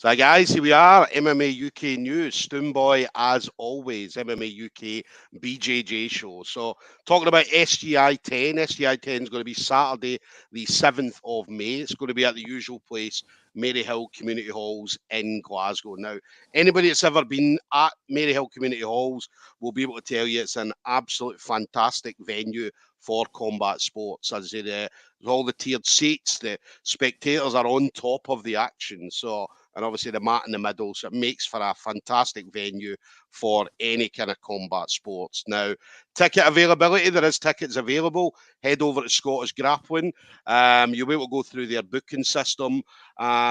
So guys, here we are, MMA UK News, Stoomboy as always, MMA UK BJJ show. So talking about SGI10, SGI10 is going to be Saturday the 7th of May. It's going to be at the usual place, Maryhill Community Halls in Glasgow. Now, anybody that's ever been at Maryhill Community Halls will be able to tell you it's an absolute fantastic venue for combat sports. As I say, there's all the tiered seats, the spectators are on top of the action. So, and obviously the mat in the middle, so it makes for a fantastic venue for any kind of combat sports. Now, ticket availability, there is tickets available. Head over to Scottish Grappling. You'll be able to go through their booking system.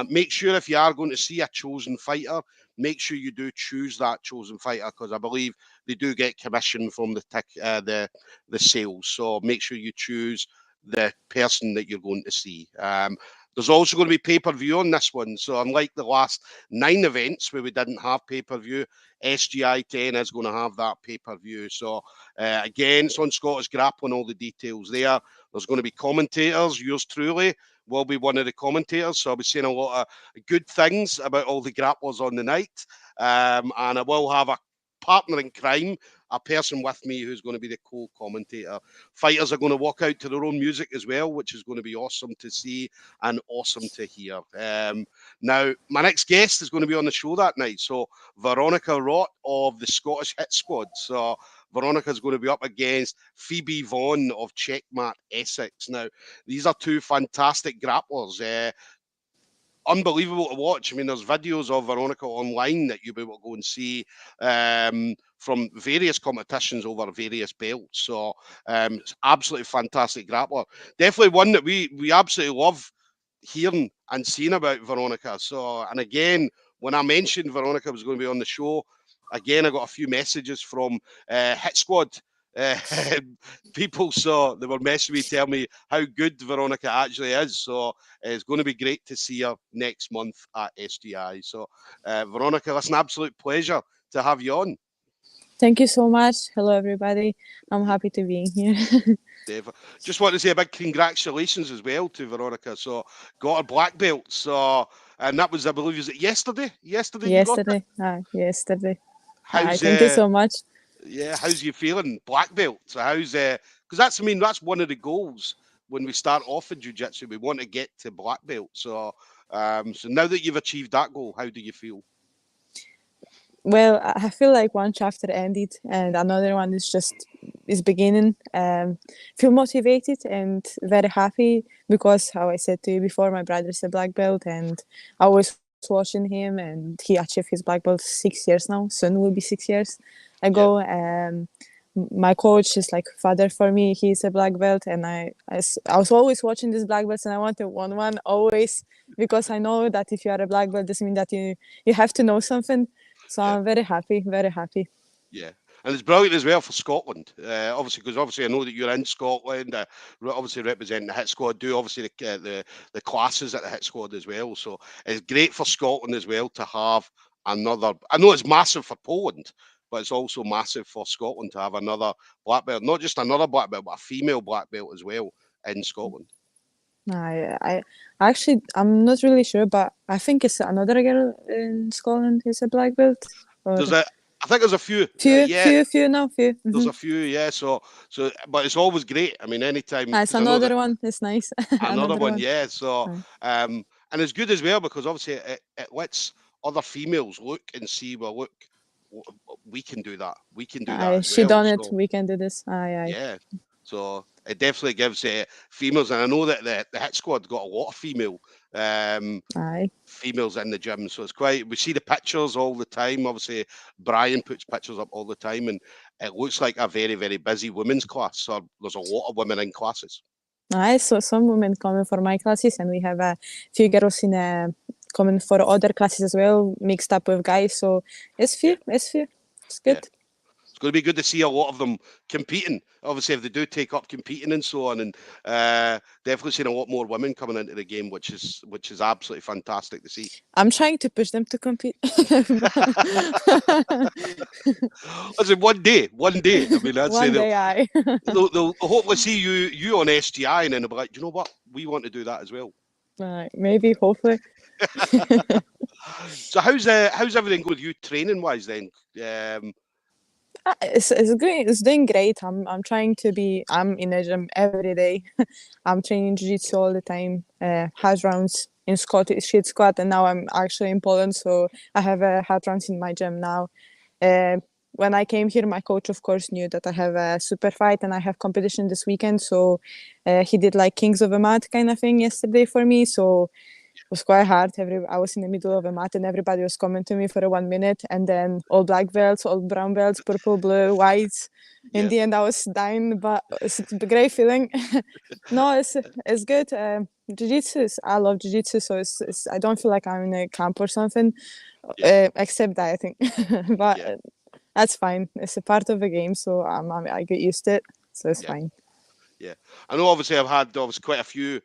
Make sure if you are going to see a chosen fighter, make sure you do choose that chosen fighter, because I believe they do get commission from the sales. So make sure you choose the person that you're going to see. There's also going to be pay-per-view on this one. So unlike the last 9 events where we didn't have pay-per-view, SGI10 is going to have that pay-per-view. So again, it's on Scottish Grappling, all the details there. There's going to be commentators. Yours truly will be one of the commentators. So I'll be saying a lot of good things about all the grapplers on the night. And I will have a partner in crime, a person with me who's going to be the co-commentator. Fighters are going to walk out to their own music as well, which is going to be awesome to see and awesome to hear. Now, my next guest is going to be on the show that night. So Veronica Roth of the Scottish Hit Squad. So Veronica is going to be up against Pheobe Vaughan of Checkmate Essex. Now, these are two fantastic grapplers. Unbelievable to watch. I mean, there's videos of Weronika online that you'll be able to go and see from various competitions over various belts. So it's absolutely fantastic grappler. Definitely one that we absolutely love hearing and seeing about Weronika. So, and again, when I mentioned Weronika was going to be on the show, again, I got a few messages from Hit Squad people, so they were messaging me, telling me how good Weronika actually is. So it's going to be great to see her next month at SGI. So Weronika, it's an absolute pleasure to have you on. Thank you so much. Hello, everybody. I'm happy to be here. Dave, just want to say a big congratulations as well to Weronika. So got her black belt. So, and that was, I believe, is it yesterday? Yesterday. Yesterday. Yesterday. Thank you so much. Yeah, how's you feeling? Black belt. So how's because that's, I mean, that's one of the goals when we start off in jiu-jitsu. We want to get to black belt. So so now that you've achieved that goal, how do you feel? Well, I feel like one chapter ended and another one is beginning. Feel motivated and very happy because, how I said to you before, my brother's a black belt and I was watching him and he achieved his black belt 6 years now. Soon will be 6 years ago. Yeah. My coach is like father for me. He's a black belt and I was always watching these black belts and I wanted one always, because I know that if you are a black belt, doesn't mean that you have to know something. So yeah. I'm very happy, very happy. Yeah. And it's brilliant as well for Scotland, obviously, because obviously I know that you're in Scotland, obviously representing the Hit Squad, do obviously the classes at the Hit Squad as well. So it's great for Scotland as well to have another. I know it's massive for Poland, but it's also massive for Scotland to have another black belt, not just another black belt, but a female black belt as well in Scotland. I actually, I'm not really sure, but I think it's another girl in Scotland is a black belt. I think there's a few. Few. Mm-hmm. There's a few, yeah. So, but it's always great. I mean, anytime. It's another one. It's nice. another one, yeah. So, and it's good as well because obviously it lets other females look and see. Well, look, we can do that. We can do that. She done it. We can do this. Yeah. So it definitely gives females, and I know that the Hit Squad got a lot of females in the gym. So it's quite. We see the pictures all the time. Obviously, Brian puts pictures up all the time, and it looks like a very, very busy women's class. So there's a lot of women in classes. So some women coming for my classes, and we have a few girls coming for other classes as well, mixed up with guys. So it's few. It's good. Yeah. It's going to be good to see a lot of them competing. Obviously, if they do take up competing and so on, and definitely seeing a lot more women coming into the game, which is absolutely fantastic to see. I'm trying to push them to compete. Listen, one day. I mean, I'd say they'll hopefully see you on SGI, and then they'll be like, you know what, we want to do that as well. Maybe, hopefully. So how's everything going with you training wise then? It's great. It's doing great. I'm trying to be. I'm in a gym every day. I'm training jiu-jitsu all the time. Hard rounds in Scottish shit squat, and now I'm actually in Poland, so I have hard rounds in my gym now. Uh, when I came here, my coach, of course, knew that I have a super fight and I have competition this weekend. So he did like Kings of a Mat kind of thing yesterday for me. So it was quite hard. I was in the middle of a mat and everybody was coming to me for a 1 minute, and then all black belts, all brown belts, purple, blue, whites. In Yeah, the end, I was dying, but it's a great feeling. No, it's good. Jiu-jitsu I love jiu-jitsu, so I don't feel like I'm in a camp or something, yeah, except dieting. But yeah, that's fine. It's a part of the game, so I get used to it, so it's yeah, fine. yeah. I know obviously I've had obviously quite a few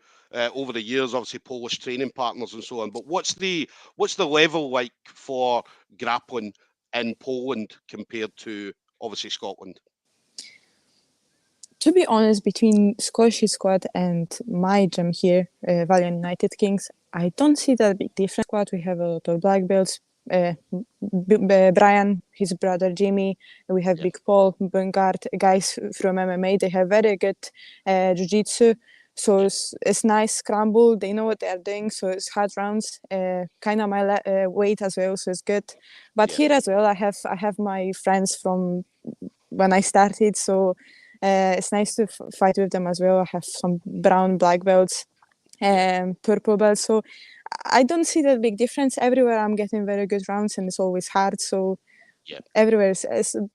over the years, obviously Polish training partners and so on. But what's the level like for grappling in Poland compared to obviously Scotland? To be honest, between Scottish Squad and my gym here, Valiant United Kings, I don't see that big difference. Squad, we have a lot of black belts. Brian, his brother Jimmy, we have Yeah, Big Paul, Bungard, guys from MMA. They have very good jiu-jitsu. So yeah, it's nice scramble. They know what they're doing. So it's hard rounds. Kind of my weight as well. So it's good. But yeah, here as well, I have my friends from when I started. So it's nice to fight with them as well. I have some brown, black belts, yeah, purple belts. So I don't see that big difference. Everywhere I'm getting very good rounds, and it's always hard. So yeah, everywhere,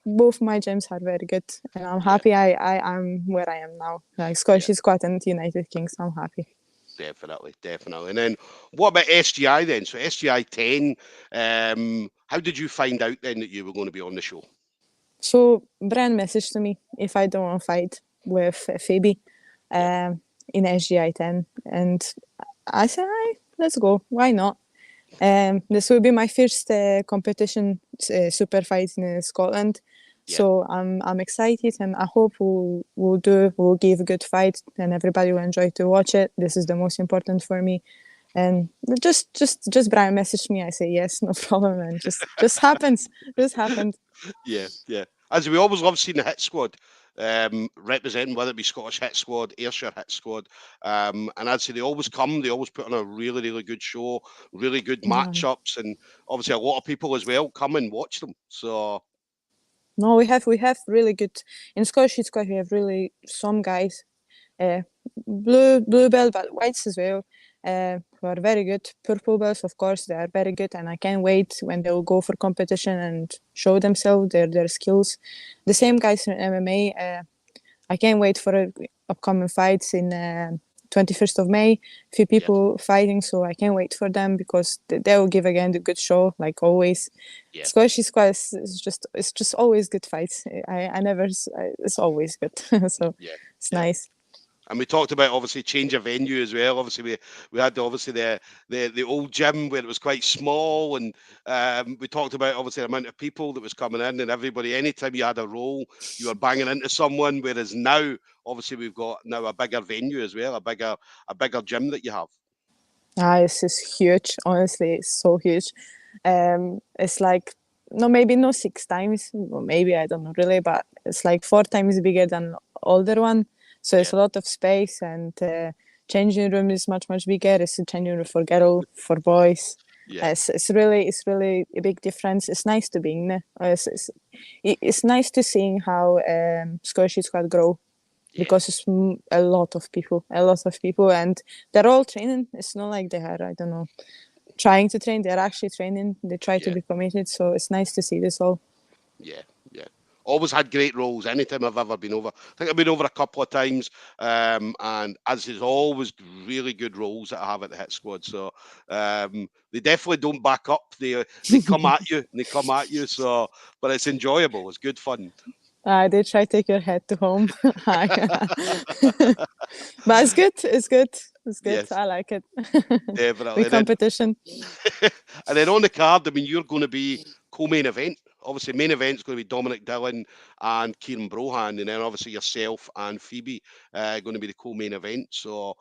both my gyms are very good, and I'm yeah. happy. I'm where I am now, like Yeah. Scottish Squad and United Kings. I'm happy. Definitely, definitely. And then what about SGI then? So SGI10, how did you find out then that you were going to be on the show? So Brian messaged to me if I don't want to fight with Pheobe Yeah, in SGI10, and I said, "Aye, let's go. Why not?" This will be my first competition super fight in Scotland, yeah, so I'm excited, and I hope we'll give a good fight and everybody will enjoy to watch it. This is the most important for me, and just Brian messaged me. I say yes, no problem, and just happens. Just happened. yeah, yeah. As we always love seeing the hit squad representing, whether it be Scottish hit squad, Ayrshire hit squad. And I'd say they always come, they always put on a really, really good show, really good No, matchups. And obviously, a lot of people as well come and watch them. So, no, we have really good in Scottish Squad. We have really some guys uh, blue belt, but whites as well, who are very good. Purple belts, of course, they are very good, and I can't wait when they will go for competition and show themselves their skills. The same guys in MMA. I can't wait for upcoming fights in 21st of May. Few yeah, people fighting, so I can't wait for them because they will give again the good show like always. yeah, Scottish squad is just always good fights. I never it's always good, so yeah, it's yeah. nice. And we talked about obviously change of venue as well. Obviously, we had obviously the old gym where it was quite small, and we talked about obviously the amount of people that was coming in, and everybody. Anytime you had a role, you were banging into someone. Whereas now, obviously, we've got now a bigger venue as well, a bigger gym that you have. Ah, it's just huge. Honestly, it's so huge. It's like no, maybe no 6 times, or maybe I don't know really, but it's like 4 times bigger than older one. So Yeah, it's a lot of space, and changing room is much bigger. It's a changing room for girl, for boys. yeah, It's really a big difference. It's nice to be in there. It's nice to seeing how Scottish squad grow yeah, because it's a lot of people, and they're all training. It's not like they are, I don't know, trying to train. They're actually training. They try to yeah. be committed. So it's nice to see this all. Yeah, yeah. Always had great roles anytime I've ever been over. I think I've been over a couple of times, and as is always really good roles that I have at the hit squad. So they definitely don't back up. They come at you and they come at you. So, but it's enjoyable. It's good fun. They try to take your head to home. But it's good. It's good. It's good. Yes, I like it. definitely. We competition. And then on the card, I mean, you're going to be co-main event. Obviously, main event's going to be Dominic Dillon and Kieran Brohan, and then obviously yourself and Phoebe going to be the co-main event. So,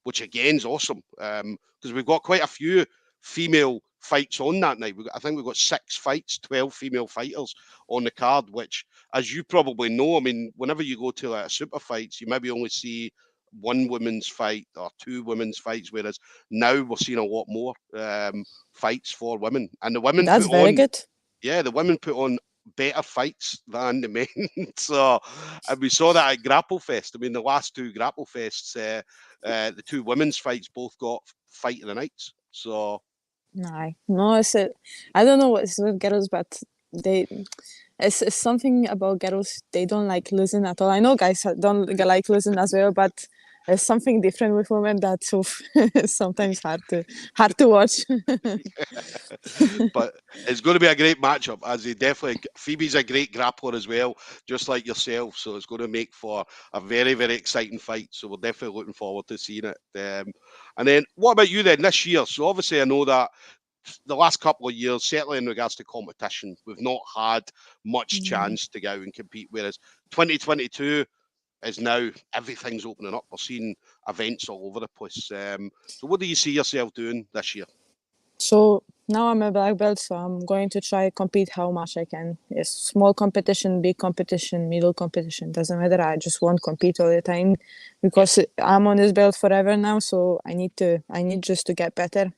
which again is awesome because we've got quite a few female fights on that night. I think we've got 6 fights, 12 female fighters on the card, which, as you probably know, I mean, whenever you go to like, super fights, you maybe only see one women's fight or 2 women's fights, whereas now we're seeing a lot more fights for women. And the women That's put very on, good. yeah, the women put on better fights than the men. So, and we saw that at Grapple Fest. I mean, the last 2 Grapple Fests, the 2 women's fights both got fight of the nights. So, No, I don't know what's with girls, but they it's something about girls. They don't like losing at all. I know guys don't like losing as well, but there's something different with women that's sometimes hard to watch. but it's going to be a great matchup, as he definitely, Phoebe's a great grappler as well, just like yourself. So it's going to make for a very, very exciting fight. So we're definitely looking forward to seeing it. And then what about you then this year? So obviously I know that the last couple of years, certainly in regards to competition, we've not had much chance to go out and compete. Whereas 2022 is now everything's opening up. We're seeing events all over the place. So what do you see yourself doing this year? So now I'm a black belt, so I'm going to try compete how much I can. It's small competition, big competition, middle competition. Doesn't matter. I just won't compete all the time because I'm on this belt forever now. So I need just to get better,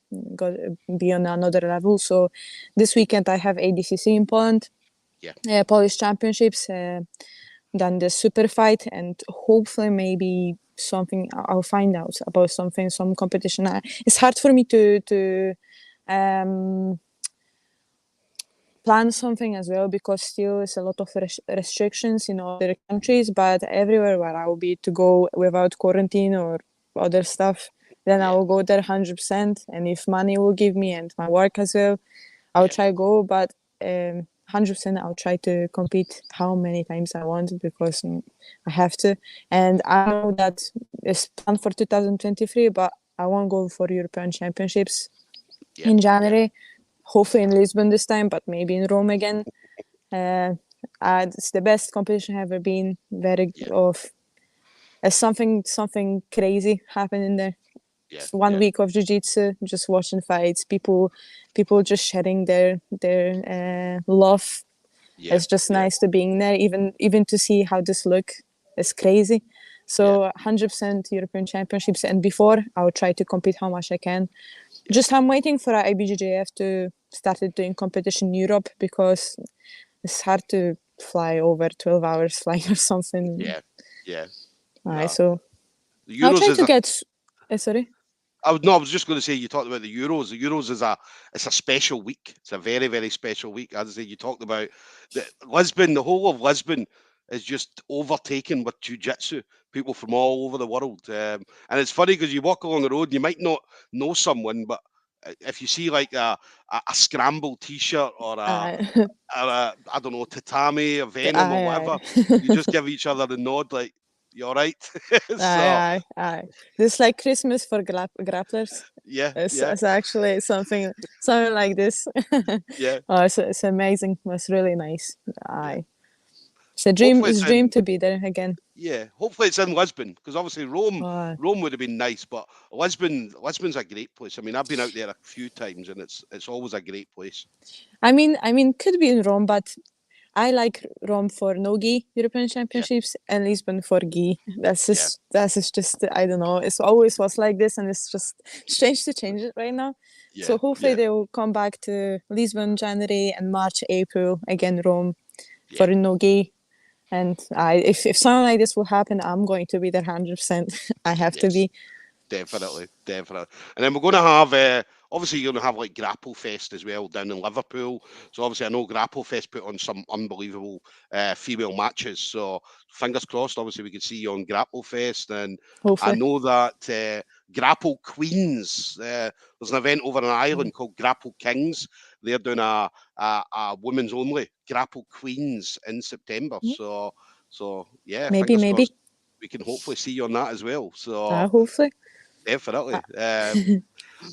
be on another level. So this weekend I have ADCC in Poland, Polish Championships, then the super fight, and hopefully maybe something I'll find out about something, some competition. It's hard for me to plan something as well because still it's a lot of restrictions in other countries, but everywhere where I will be to go without quarantine or other stuff, then I will go there 100%. And if money will give me and my work as well, I'll try go, but 100% I'll try to compete how many times I want because I have to. And I know that it's planned for 2023, but I won't go for European Championships in January. Hopefully in Lisbon this time, but maybe in Rome again. It's the best competition I've ever been. Something crazy happening there. 1 week of jiu-jitsu, just watching fights, people just sharing their love. It's just nice to being there, even to see how this look is crazy. So 100% European Championships, and before I'll try to compete how much I can. Just I'm waiting for IBJJF to start doing competition in Europe because it's hard to fly over 12 hours flying or something. So the I'll Euros try is to get. Sorry. I was just going to say, you talked about the Euros. The Euros is it's a special week. It's a very, very special week. As I say, you talked about Lisbon. The whole of Lisbon is just overtaken with jiu-jitsu. People from all over the world, and it's funny because you walk along the road, you might not know someone, but if you see like a scramble T-shirt or I don't know, tatami or Venom or whatever, you just give each other the nod, like, you all right? So This like Christmas for grapplers. It's actually something like this. Oh, it's amazing. It's really nice. It's a dream. Hopefully It's a dream to be there again. Hopefully it's in Lisbon, because obviously Rome would have been nice, but Lisbon's a great place. I mean, I've been out there a few times, and it's always a great place. I mean, could be in Rome, but I like Rome for no gi European Championships and Lisbon for gi. Just I don't know. It's always was like this, and it's just strange to change it right now. So hopefully they will come back to Lisbon January and March, April again Rome for no gi. And if something like this will happen, I'm going to be there 100%. I have to be. Definitely. And then we're going to have, obviously, you're going to have like Grapple Fest as well down in Liverpool. So obviously, I know Grapple Fest put on some unbelievable female matches. So fingers crossed, obviously, we could see you on Grapple Fest. And Hopefully. I know that Grapple Queens, there's an event over in Ireland called Grapple Kings. They're doing a women's only Grapple Queens in September. So yeah, maybe crossed, we can hopefully see you on that as well. So hopefully. definitely.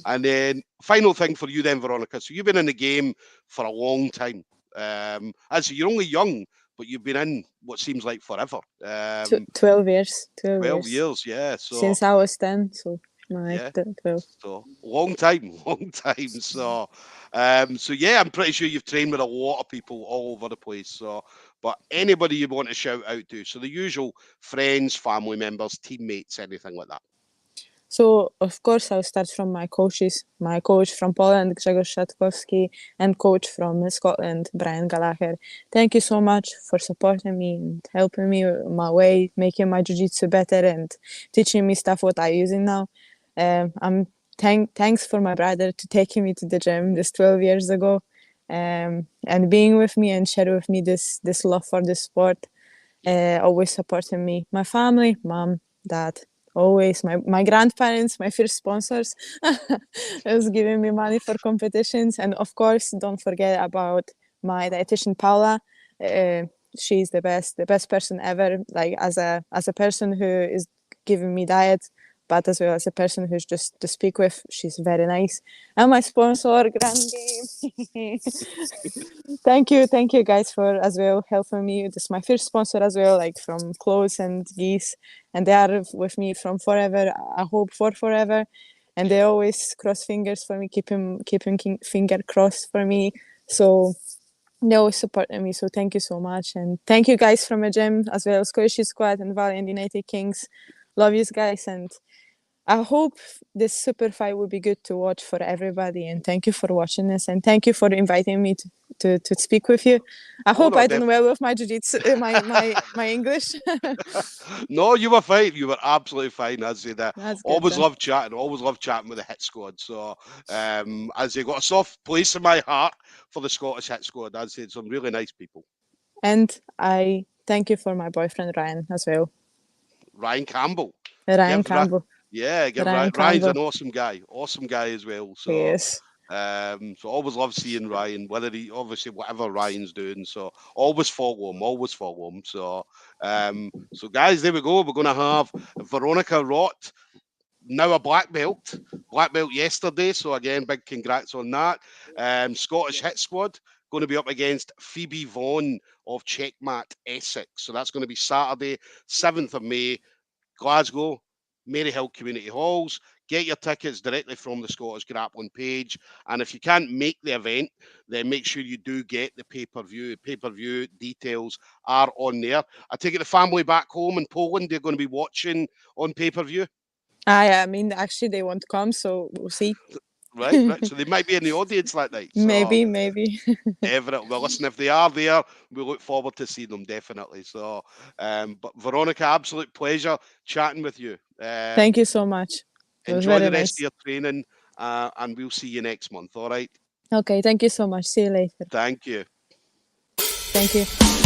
And then final thing for you then, Veronica. So you've been in the game for a long time. As you're only young, but you've been in what seems like forever. 12 years. 12 years, yeah. So since I was 10. So My Yeah. 12. So long time, long time. So yeah, I'm pretty sure you've trained with a lot of people all over the place. So, but anybody you want to shout out to, so the usual friends, family members, teammates, anything like that. So, of course, I'll start from my coaches. My coach from Poland, Grzegorz Szatkowski, and coach from Scotland, Brian Gallagher. Thank you so much for supporting me and helping me my way, making my jiu-jitsu better and teaching me stuff what I using now. I'm thanks for my brother to taking me to the gym this 12 years ago, and being with me and share with me this love for the sport, always supporting me. My family, mom, dad, always my grandparents, my first sponsors, was giving me money for competitions, and of course, don't forget about my dietitian Paula. Uh, she's the best person ever. Like as a person who is giving me diet, but as well as a person who's just to speak with, she's very nice. And my sponsor, Grand Game. Thank you guys for as well helping me. This is my first sponsor as well, like from clothes and geese, and they are with me from forever. I hope for forever, and they always cross fingers for me, keeping finger crossed for me. So they always supporting me. So thank you so much, and thank you guys from the gym as well, Scottish Squad and Valiant United Kings. Love you guys, and I hope this super fight will be good to watch for everybody. And thank you for watching this. And thank you for inviting me to speak with you. I Oh hope no, I done well with my jiu-jitsu, my English. no, you were fine. You were absolutely fine. As I say that, That's good always then. love chatting. Always love chatting with the Hit Squad. So, as I got a soft place in my heart for the Scottish Hit Squad. As I said, some really nice people. And I thank you for my boyfriend Ryan as well. Ryan Campbell. Ryan Give Ra- Campbell. yeah, give Ryan Ryan's an Campbell. awesome guy as well. So, Yes. so always love seeing Ryan. Whether he obviously whatever Ryan's doing, so always follow him. Always follow him. So guys, there we go. We're going to have Veronica Roth, now a black belt yesterday. So again, big congrats on that. Scottish Hit Squad going to be up against Pheobe Vaughan of Checkmat Essex. So that's going to be Saturday, 7th of May, Glasgow, Maryhill Community Halls. Get your tickets directly from the Scottish Grappling page. And if you can't make the event, then make sure you do get the pay-per-view. Pay-per-view details are on there. I take it the family back home in Poland, they're going to be watching on pay-per-view. I mean, actually, they won't come, so we'll see. Right, right. So they might be in the audience that night. So Maybe. Everett. Well, listen, if they are there, we look forward to seeing them definitely. So, but Veronica, absolute pleasure chatting with you. Thank you so much. It was Enjoy very the rest of nice. your training, and we'll see you next month. All right. Okay, thank you so much. See you later. Thank you. Thank you.